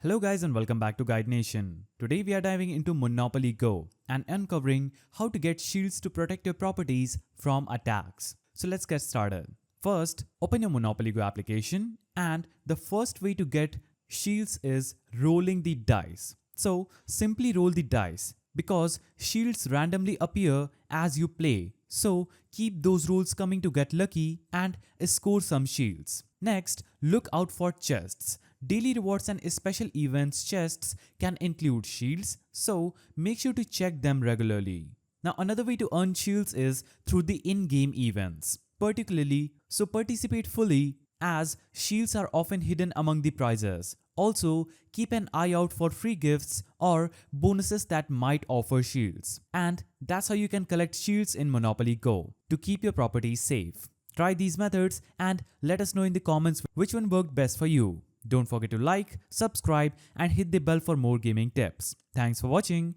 Hello guys and welcome back to Guide Nation. Today we are diving into Monopoly Go and uncovering how to get shields to protect your properties from attacks. So let's get started. First, open your Monopoly Go application and the first way to get shields is rolling the dice. So simply roll the dice because shields randomly appear as you play. So keep those rolls coming to get lucky and score some shields. Next, look out for chests. Daily rewards and special events chests can include shields, so make sure to check them regularly. Now another way to earn shields is through the in-game events. Particularly, so participate fully as shields are often hidden among the prizes. Also, keep an eye out for free gifts or bonuses that might offer shields. And that's how you can collect shields in Monopoly Go to keep your property safe. Try these methods and let us know in the comments which one worked best for you. Don't forget to like, subscribe and hit the bell for more gaming tips. Thanks for watching.